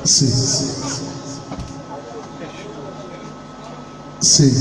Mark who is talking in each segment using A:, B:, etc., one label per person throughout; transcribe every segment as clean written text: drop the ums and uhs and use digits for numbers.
A: Sim. Sim.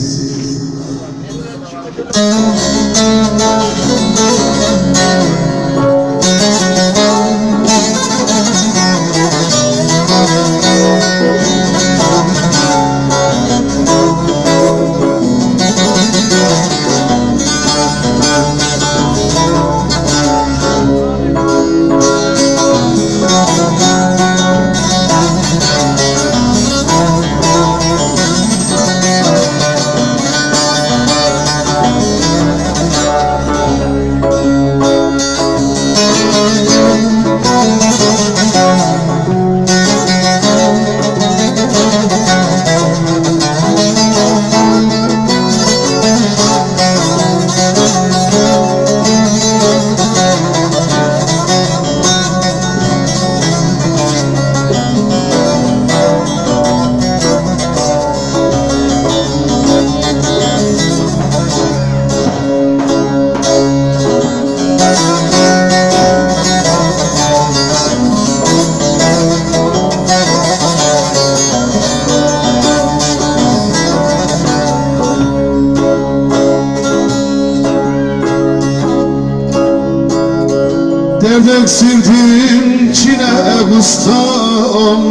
A: Derd eksildim çile kustam,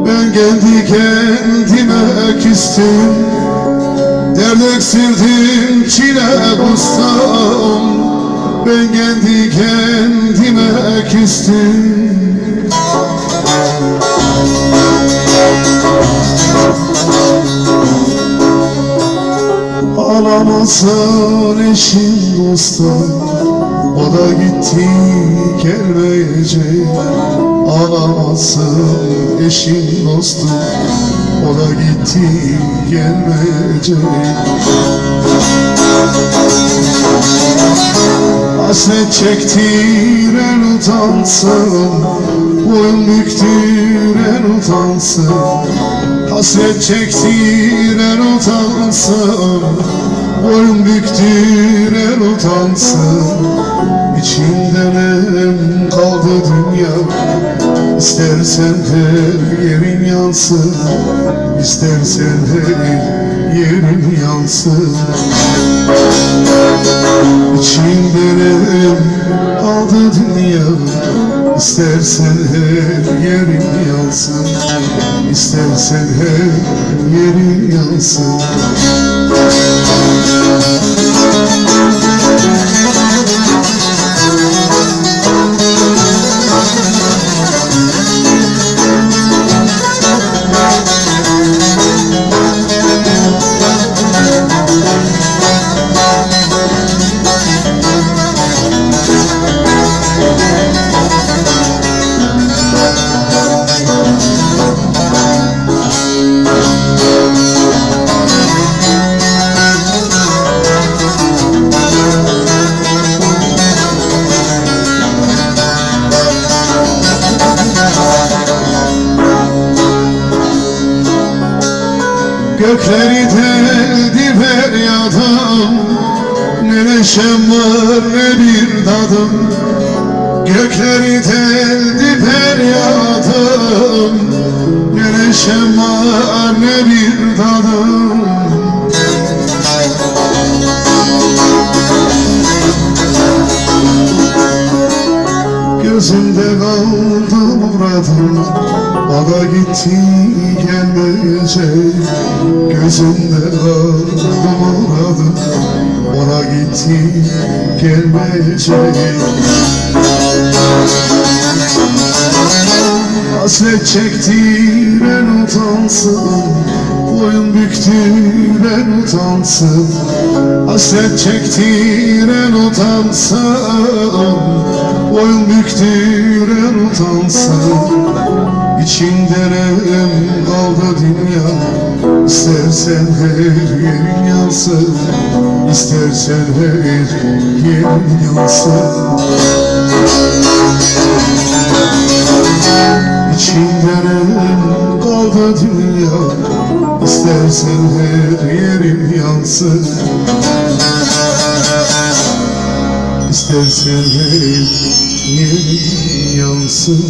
A: ben kendi kendime küstüm. Derd eksildim çile kustam, ben kendi kendime küstüm. Ağlamasın eşim dostum, o da gitti gelmeyecek. Ağlamasın eşim dostum, o da gitti gelmeyecek. Hasret çektiren utansın, boyun büktüren utansın. Hasret çektiren utansın, boyun büktüren utansın. İçimde nem kaldı dünya, İstersen her yerin yansın, İstersen her yerin yansın. İçimde nem kaldı dünya, İstersen her yerin yansın, İstersen her yerin yansın. Gökleri deldi feryadım, ne neşem var ne bir tadım. Gökleri deldi feryadım, ne neşem var ne bir tadım. Gözümde kaldı muradım, o da gitti gelmeyecek. Gözümde kaldı muradım, o da gitti gelmeyecek. Hasret çektiren utansın, boyun büktüren utansın. Hasret çektiren utansın, boyun büktüren utansın. İçimde nem kaldı dünya, İstersen her yerin yansın, İstersen her yerin yansın. İçimde nem kaldı dünya, İstersen her yerin yansın, İstersen her yerin yansın.